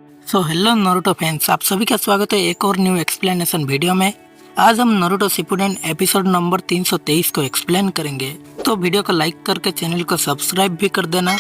Hello Naruto fans, आप सभी का स्वागत है एक और न्यू एक्सप्लेनेशन वीडियो में। आज हम नारुतो शिपुडेन एपिसोड नंबर 323 को एक्सप्लेन करेंगे, तो वीडियो को लाइक करके चैनल को सब्सक्राइब भी कर देना।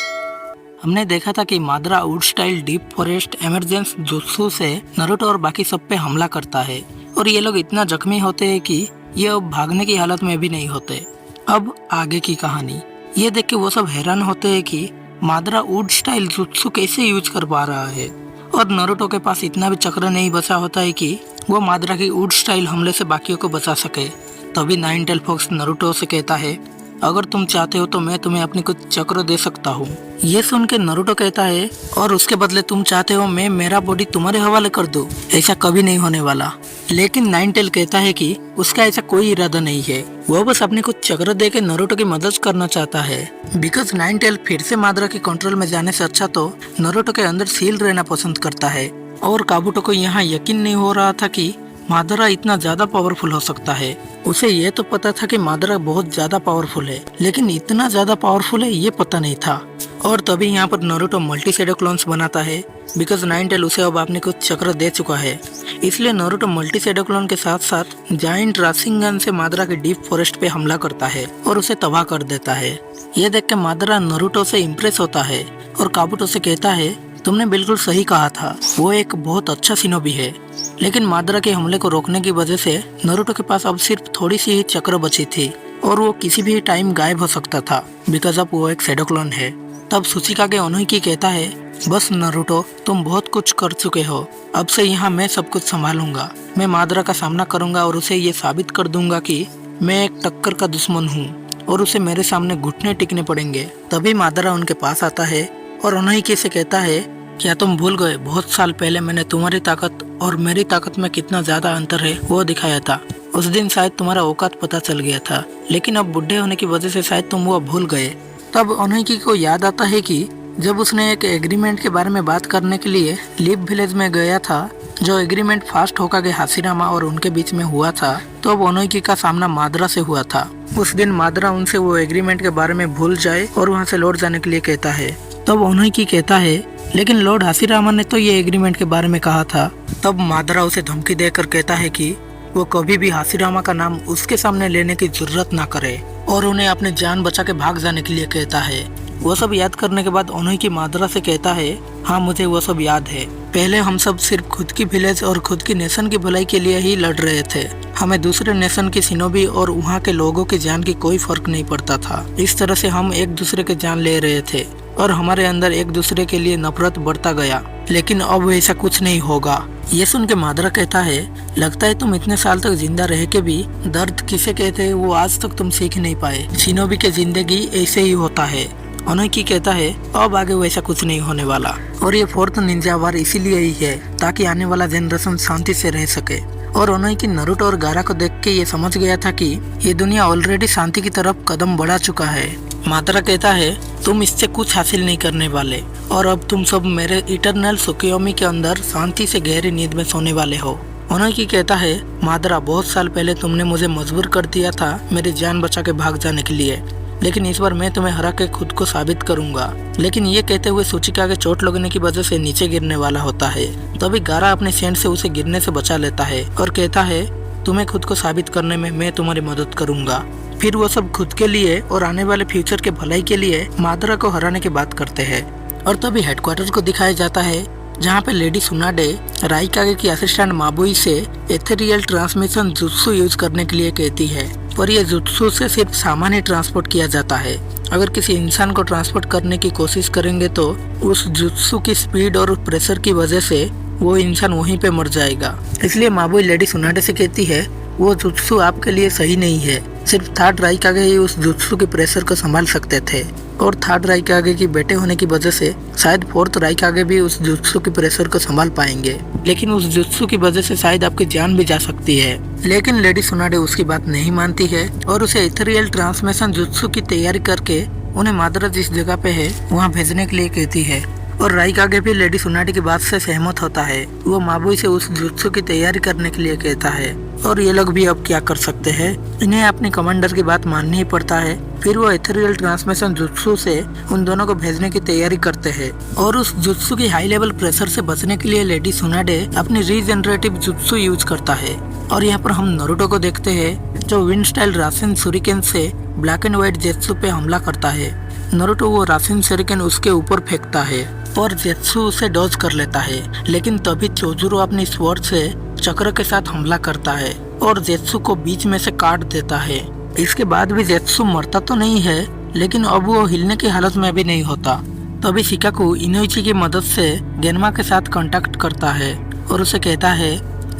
हमने देखा था कि Madara wood style deep forest emergence jutsu से नारुतो और बाकी सब पे हमला करता है और ये लोग इतना जख्मी होते हैं कि ये अब भागने की हालत में भी नहीं होते। अब आगे की कहानी ये देख के वो सब हैरान होते हैं कि मादरा वुड स्टाइल जुत्सु कैसे यूज कर पा रहा है, और नारुतो के पास इतना भी चक्र नहीं बचा होता है कि वो मादरा की वुड स्टाइल हमले से बाकियों को बचा सके। तभी नाइन टेल फॉक्स नारुतो से कहता है, अगर तुम चाहते हो तो मैं तुम्हें अपनी कुछ चक्र दे सकता हूँ। ये सुन के नारुतो कहता है, और उसके बदले तुम चाहते हो मैं मेरा बॉडी तुम्हारे हवाले कर दूँ? ऐसा कभी नहीं होने वाला। लेकिन नाइन टेल कहता है कि उसका ऐसा कोई इरादा नहीं है, वो बस अपने कुछ चक्र दे के नारुतो की मदद करना चाहता है। बिकॉज नाइन टेल फिर से मादरा के कंट्रोल में जाने से अच्छा तो नारुतो के अंदर सील रहना पसंद करता है। और काबुटो को यहाँ यकीन नहीं हो रहा था कि मादरा इतना ज्यादा पावरफुल हो सकता है। उसे ये तो पता था कि मादरा बहुत ज्यादा पावरफुल है, लेकिन इतना ज्यादा पावरफुल है ये पता नहीं था। और तभी यहाँ पर नारुतो मल्टी शैडो क्लोन्स बनाता है, बिकॉज नाइन टेल उसे अब आपने कुछ चक्र दे चुका है। इसलिए नारुतो मल्टी शैडो क्लोन के साथ साथ जायंट राशिंगन से मादरा के डीप फॉरेस्ट पे हमला करता है और उसे तबाह कर देता है। ये देख के मादरा नारुतो से इम्प्रेस होता है और काबुटो से कहता है, तुमने बिल्कुल सही कहा था, वो एक बहुत अच्छा शिनोबी है। लेकिन मादरा के हमले को रोकने की वजह से नारुतो के पास अब सिर्फ थोड़ी सी ही चक्र बची थी और वो किसी भी टाइम गायब हो सकता था, बिकॉज अब वो एक शैडो क्लोन है। तब सुचिकागे ओनोकी कहता है, बस नारुतो तुम बहुत कुछ कर चुके हो, अब से यहाँ मैं सब कुछ संभालूंगा। मैं मादरा का सामना करूंगा और उसे ये साबित कर दूंगा कि मैं एक टक्कर का दुश्मन हूँ और उसे मेरे सामने घुटने टिकने पड़ेंगे। तभी मादरा उनके पास आता है और ओनोकी से कहता है, क्या तुम भूल गए बहुत साल पहले मैंने तुम्हारी ताकत और मेरी ताकत में कितना ज्यादा अंतर है वो दिखाया था। उस दिन शायद तुम्हारा औकात पता चल गया था, लेकिन अब बुढ़े होने की वजह से शायद तुम वो भूल गए। तब ओनोकी को याद आता है कि जब उसने एक एग्रीमेंट के बारे में बात करने के लिए लीप विलेज में गया था, जो एग्रीमेंट फास्ट होकागे हाशिरामा और उनके बीच में हुआ था, तो अब ओनोकी का सामना मादरा से हुआ था। उस दिन मादरा उनसे वो एग्रीमेंट के बारे में भूल जाए और वहाँ से लौट जाने के लिए कहता है। तब ओनोकी कहता है, लेकिन लॉर्ड हाशिरामा ने तो ये एग्रीमेंट के बारे में कहा था। तब मादरा उसे धमकी देकर कहता है कि वो कभी भी हाशिरामा का नाम उसके सामने लेने की जरूरत ना करे और उन्हें अपने जान बचा के भाग जाने के लिए कहता है। वो सब याद करने के बाद ओनोकी मादरा से कहता है, हाँ मुझे वो सब याद है। पहले हम सब सिर्फ खुद की विलेज और खुद की नेशन की भलाई के लिए ही लड़ रहे थे। हमें दूसरे नेशन की शिनोबी और वहाँ के लोगों की जान की कोई फर्क नहीं पड़ता था। इस तरह से हम एक दूसरे के जान ले रहे थे और हमारे अंदर एक दूसरे के लिए नफरत बढ़ता गया, लेकिन अब ऐसा कुछ नहीं होगा। ये सुन के मादरा कहता है, लगता है तुम इतने साल तक जिंदा रह के भी दर्द किसे कहते हैं वो आज तक तुम सीख नहीं पाए। शिनोबी की जिंदगी ऐसे ही होता है। ओनोकी कहता है, अब आगे वैसा कुछ नहीं होने वाला और ये फोर्थ निंजा वार इसीलिए ही है ताकि आने वाला जनरेशन शांति से रह सके। और ओनोकी नारुतो और गारा को देख के ये समझ गया था कि ये दुनिया ऑलरेडी शांति की तरफ कदम बढ़ा चुका है। मादरा कहता है, तुम इससे कुछ हासिल नहीं करने वाले और अब तुम सब मेरे इटरनल सुकियोमी के अंदर शांति से गहरी नींद में सोने वाले हो। ओनोकी कहता है, मादरा बहुत साल पहले तुमने मुझे मजबूर कर दिया था मेरी जान बचा के भाग जाने के लिए, लेकिन इस बार मैं तुम्हें हरा के खुद को साबित करूंगा। लेकिन ये कहते हुए सुचिका के चोट लगने की वजह से नीचे गिरने वाला होता है। तभी गारा अपने सेंट से उसे गिरने से बचा लेता है और कहता है, तुम्हें खुद को साबित करने में मैं तुम्हारी मदद करूंगा। फिर वो सब खुद के लिए और आने वाले फ्यूचर के भलाई के लिए मादरा को हराने की बात करते हैं। और तभी हेडक्वार्टर को दिखाया जाता है, जहाँ पे लेडी सुनाडे राइकागे की असिस्टेंट माबुई से एथेरियल ट्रांसमिशन जुत्सु यूज करने के लिए कहती है, पर यह जुत्सु से सिर्फ सामान ही ट्रांसपोर्ट किया जाता है। अगर किसी इंसान को ट्रांसपोर्ट करने की कोशिश करेंगे तो उस जुत्सु की स्पीड और प्रेशर की वजह से वो इंसान वहीं पे मर जाएगा। इसलिए माबुई लेडी सुनाडे से कहती है, वो जुत्सु आपके लिए सही नहीं है। सिर्फ थर्ड राइकागे ही उस जुत्सु के प्रेशर को संभाल सकते थे और थर्ड राइकागे की बेटे होने की वजह से शायद फोर्थ राइकागे भी उस जुत्सु के प्रेशर को संभाल पाएंगे, लेकिन उस जुत्सु की वजह से शायद आपकी जान भी जा सकती है। लेकिन लेडी सुनाडे उसकी बात नहीं मानती है और उसे इथेरियल ट्रांसमिशन जुत्सु की तैयारी करके उन्हें मादरा जिस जगह पे है वहाँ भेजने के लिए कहती है। और राइकागे भी लेडी सुनाडे की बात से सहमत होता है। वो माबुई से उस जुत्सु की तैयारी करने के लिए कहता है और ये लोग भी अब क्या कर सकते हैं, इन्हें अपने कमांडर की बात माननी ही पड़ता है। फिर वो इथेरियल ट्रांसमिशन जुत्सु से उन दोनों को भेजने की तैयारी करते हैं और उस जुत्सु की हाई लेवल प्रेशर से बचने के लिए लेडी सुनाडे अपनी रीजनरेटिव जुत्सु यूज करता है। और यहाँ पर हम नारुतो को देखते हैं जो विंड स्टाइल रासेन शुरिकेन से ब्लैक एंड व्हाइट जेत्सु पे हमला करता है। नारुतो वो रासेन शुरिकेन उसके ऊपर फेंकता है और जेत्सु उसे डॉज कर लेता है, लेकिन तभी चोजुरो अपनी स्वॉर्ड से चक्र के साथ हमला करता है और जेत्सु को बीच में से काट देता है। इसके बाद भी जेत्सु मरता तो नहीं है, लेकिन अब वो हिलने की हालत में भी नहीं होता। तभी शिकाकू इनोइची की मदद से गेनमा के साथ कांटेक्ट करता है और उसे कहता है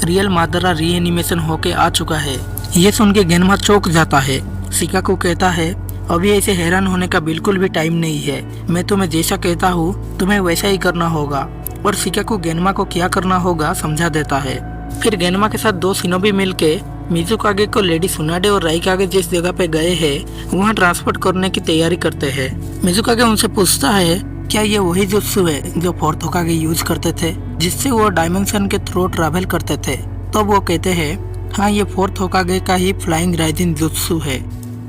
रियल मादरा रीएनिमेशन होके आ चुका है। ये सुन के गेनमा चौंक जाता है। शिकाकू कहता है अभी ऐसे हैरान होने का बिल्कुल भी टाइम नहीं है, मैं तुम्हें जैसा कहता हूँ तुम्हें वैसा ही करना होगा। और शिकाकू गेनमा को क्या करना होगा समझा देता है। फिर गेनमा के साथ दो शिनोबी मिलके मिजुकागे को लेडी सुनाडे और राइकागे जिस जगह पे गए हैं वहाँ ट्रांसपोर्ट करने की तैयारी करते हैं। मिजुकागे उनसे पूछता है क्या ये वही जुत्सु है जो फोर्थ होकागे यूज करते थे, जिससे वो डायमेंशन के थ्रू ट्रैवल करते थे। तब वो कहते हैं हाँ, ये फोर्थ होकागे का ही फ्लाइंग राइजिंग जुत्सु है।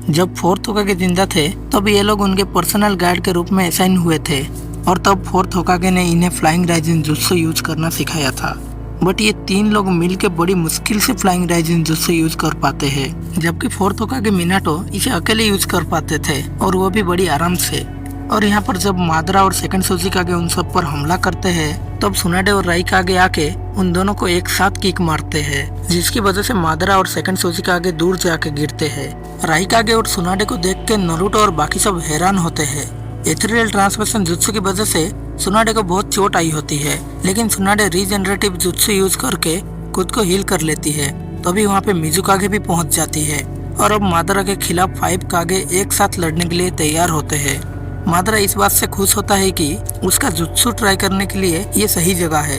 जब फोर्थ होकागे जिंदा थे तब ये लोग उनके पर्सनल गाइड के रूप में असाइन हुए थे और तब फोर्थ होकागे ने इन्हें फ्लाइंग राइजिंग जुत्सु यूज करना सिखाया था। बट ये तीन लोग मिलके बड़ी मुश्किल से फ्लाइंग राइजिंग जुत्सु यूज कर पाते हैं, जबकि फोर्थ होकागे मिनाटो इसे अकेले यूज कर पाते थे और वो भी बड़ी आराम से। और यहाँ पर जब मादरा और सेकंड सुचिकागे उन सब पर हमला करते हैं तब सुनाडे और राइकागे आके उन दोनों को एक साथ किक मारते हैं, जिसकी वजह से मादरा और सेकंड सुचिकागे दूर जाके गिरते हैं। राइकागे और सुनाडे को देख के नारुतो और बाकी सब हैरान होते हैं। इथेरियल ट्रांसमिशन जुत्सु की वजह से सुनाडे को बहुत चोट आई होती है, लेकिन सुनाडे रीजनरेटिव जुत्सु यूज करके खुद को हील कर लेती है। तभी वहाँ पे मिजुकागे भी पहुँच जाती है और अब मादरा के खिलाफ 5 कागे एक साथ लड़ने के लिए तैयार होते हैं। मादरा इस बात से खुश होता है कि उसका जुत्सु ट्राई करने के लिए ये सही जगह है।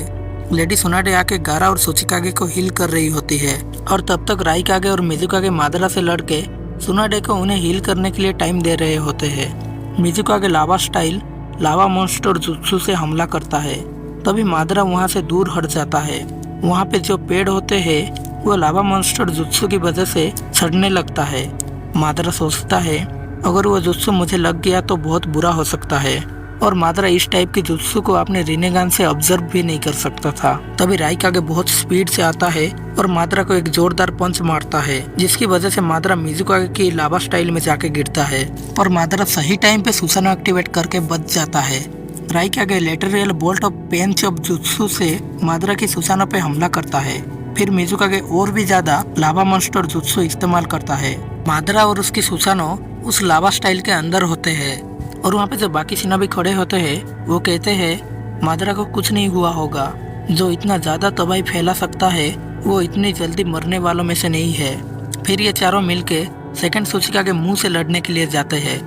लेडी सुनाडे आके गारा और सुचिकागे को हील कर रही होती है और तब तक राइकागे और मिजुकागे मादरा से लड़के सुनाडे को उन्हें हील करने के लिए टाइम दे रहे होते हैं। मिजुकागे लावा स्टाइल लावा मॉन्स्टर जुत्सु से हमला करता है। तभी मादरा वहाँ से दूर हट जाता है। वहाँ पे जो पेड़ होते हैं वो लावा मॉन्स्टर जुत्सु की वजह से सड़ने लगता है। मादरा सोचता है अगर वो जुत्सु मुझे लग गया तो बहुत बुरा हो सकता है, और मादरा इस टाइप की जुत्सु को अपने रिनेगान से ऑब्जर्व भी नहीं कर सकता था। तभी राइकागे बहुत स्पीड से आता है और मादरा को एक जोरदार पंच मारता है, जिसकी वजह से मादरा मिजुकागे की लावा स्टाइल में जाके गिरता है और मादरा सही टाइम पे सुसानो एक्टिवेट करके बच जाता है। Raikage lateral bolt of punch of jutsu से मादरा की सुसानो पे हमला करता है। फिर मिजुकागे और भी ज्यादा लावा मॉन्स्टर जुत्सु इस्तेमाल करता है। मादरा और उसकी सुसानो उस लावा स्टाइल के अंदर होते हैं और वहाँ पे जो बाकी शिनोबी खड़े होते हैं वो कहते हैं मादरा को कुछ नहीं हुआ होगा, जो इतना ज्यादा तबाही फैला सकता है वो इतनी जल्दी मरने वालों में से नहीं है। फिर ये चारों मिलके सेकंड सुचिका के मुंह से लड़ने के लिए जाते हैं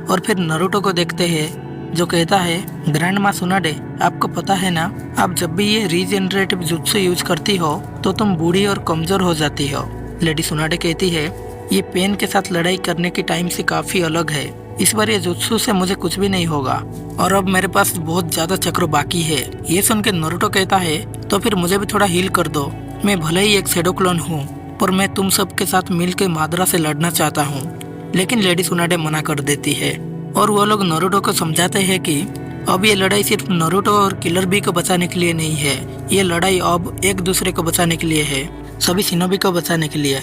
और फिर नारुतो को देखते हैं जो कहता है ग्रैंड माँ सुनाडे, आपको पता है ना, आप जब भी ये रीजनरेटिव जुत्सु यूज करती हो तो तुम बूढ़ी और कमजोर हो जाती हो। लेडी सुनाडे कहती है ये पेन के साथ लड़ाई करने की टाइम से काफी अलग है, इस बार ये जुत्सु से मुझे कुछ भी नहीं होगा और अब मेरे पास बहुत ज्यादा चक्र बाकी है। ये सुन के नारुतो कहता है तो फिर मुझे भी थोड़ा हील कर दो, मैं भले ही एक शैडो क्लोन हूँ पर मैं तुम सब के साथ मिलकर मादरा से लड़ना चाहता हूँ। लेकिन लेडी सुनाडे मना कर देती है और वो लोग नारुतो को समझाते हैं कि अब ये लड़ाई सिर्फ नारुतो और किलर बी को बचाने के लिए नहीं है, ये लड़ाई अब एक दूसरे को बचाने के लिए है, सभी शिनोबी को बचाने के लिए।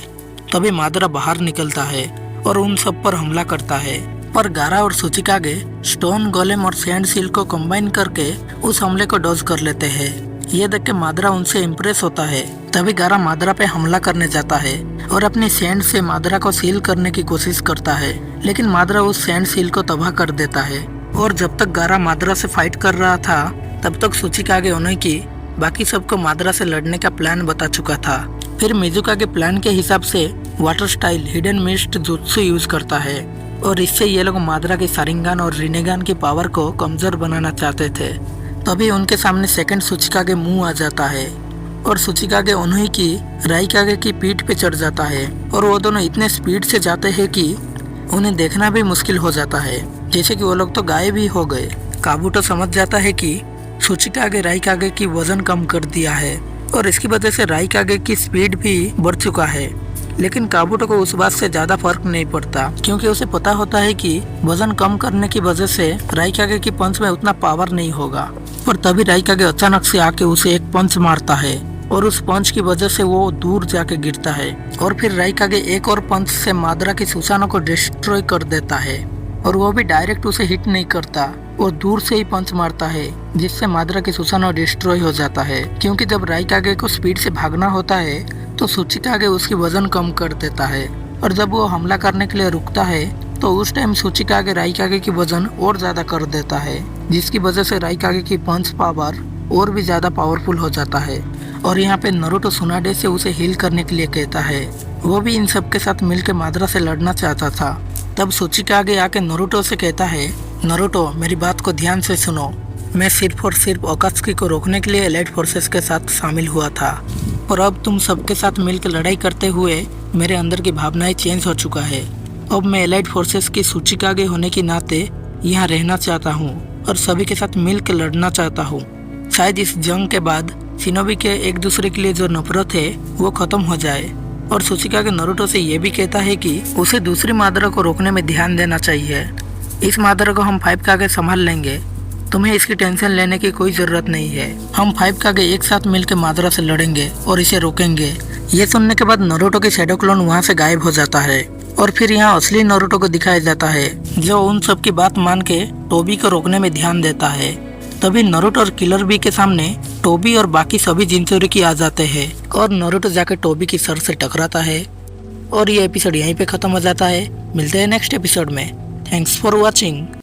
तभी मादरा बाहर निकलता है और उन सब पर हमला करता है, पर गारा और सुचिकागे स्टोन गोलेम और सैंड सील को कंबाइन करके उस हमले को डॉज कर लेते हैं। ये देख के मादरा उनसे इम्प्रेस होता है। तभी गारा मादरा पे हमला करने जाता है और अपनी सैंड से मादरा को सील करने की कोशिश करता है, लेकिन मादरा उस सैंड सील को तबाह कर देता है। और जब तक गारा मादरा से फाइट कर रहा था तब तक सुचिकागे उन्हें की बाकी सबको मादरा से लड़ने का प्लान बता चुका था। फिर मिजुका के प्लान के हिसाब से water style hidden mist jutsu use करता है और इससे ये लोग मादरा के सारिंगान और रिनेगान की पावर को कमजोर बनाना चाहते थे। तभी उनके सामने सेकंड सुचिकागे मुंह आ जाता है और सुचिकागे उन्हीं की राइकागे की पीठ पे चढ़ जाता है और वो दोनों इतने स्पीड से जाते हैं कि उन्हें देखना भी मुश्किल हो जाता है, जैसे कि वो लोग तो गायब ही हो गए। काबूटो समझ जाता है कि सुचिकागे राइकागे की वजन कम कर दिया है और इसकी वजह से राइकागे की स्पीड भी बढ़ चुका है। लेकिन काबुटो को उस बात से ज्यादा फर्क नहीं पड़ता, क्योंकि उसे पता होता है कि वजन कम करने की वजह से राइकागे की पंच में उतना पावर नहीं होगा। पर तभी राइकागे अचानक से आके उसे एक पंच मारता है और उस पंच की वजह से वो दूर जाके गिरता है। और फिर राइकागे एक और पंच से मादरा की सुसानो को डिस्ट्रॉय कर देता है, और वो भी डायरेक्ट उसे हिट नहीं करता, वो दूर से ही पंच मारता है, जिससे मादरा की सुसानो डिस्ट्रॉय हो जाता है। क्योंकि जब राइकागे को स्पीड से भागना होता है तो सुचिकागे उसकी वजन कम कर देता है, और जब वो हमला करने के लिए रुकता है तो उस टाइम सुचिकागे राइकागे की वजन और ज्यादा कर देता है, जिसकी वजह से राइकागे की पंच पावर और भी ज्यादा पावरफुल हो जाता है। और यहाँ पे नरुटो सुनाडे से उसे हील करने के लिए कहता है। वो भी इन सब के साथ मिलकर मादरा से लड़ना चाहता था। तब सुचिकागे आके नरुटो से कहता है, नरुटो मेरी बात को ध्यान से सुनो, मैं सिर्फ और सिर्फ ओकात्सुकी को रोकने के लिए एलाइट फोर्सेस के साथ शामिल हुआ था, और अब तुम सबके साथ मिलकर लड़ाई करते हुए मेरे अंदर की भावनाएं चेंज हो चुका है। अब मैं एलाइट फोर्सेस की सुचिकागे होने के नाते यहाँ रहना चाहता हूँ और सभी के साथ मिलकर लड़ना चाहता हूँ। शायद इस जंग के बाद शिनोबी के एक दूसरे के लिए जो नफरत है वो खत्म हो जाए। और सुचिकागे नरुटो से ये भी कहता है कि उसे दूसरी मादरा को रोकने में ध्यान देना चाहिए। इस मादरा को हम 5 कागे संभाल लेंगे, तुम्हें इसकी टेंशन लेने की कोई जरूरत नहीं है। हम 5 कागे एक साथ मिलकर मादरा से लड़ेंगे और इसे रोकेंगे। ये सुनने के बाद नरुटो की शैडो क्लोन वहाँ से गायब हो जाता है, और फिर यहाँ असली नरुटो को दिखाया जाता है, जो उन सब की बात मान के टोबी को रोकने में ध्यान देता है। तभी नरुटो और किलर बी के सामने टोबी और बाकी सभी जिन्चुरिकी आ जाते हैं, और नरुटो जाकर टोबी की सर से टकराता है। और ये एपिसोड यहीं पे खत्म हो जाता है। मिलते हैं नेक्स्ट एपिसोड में। Thanks for watching.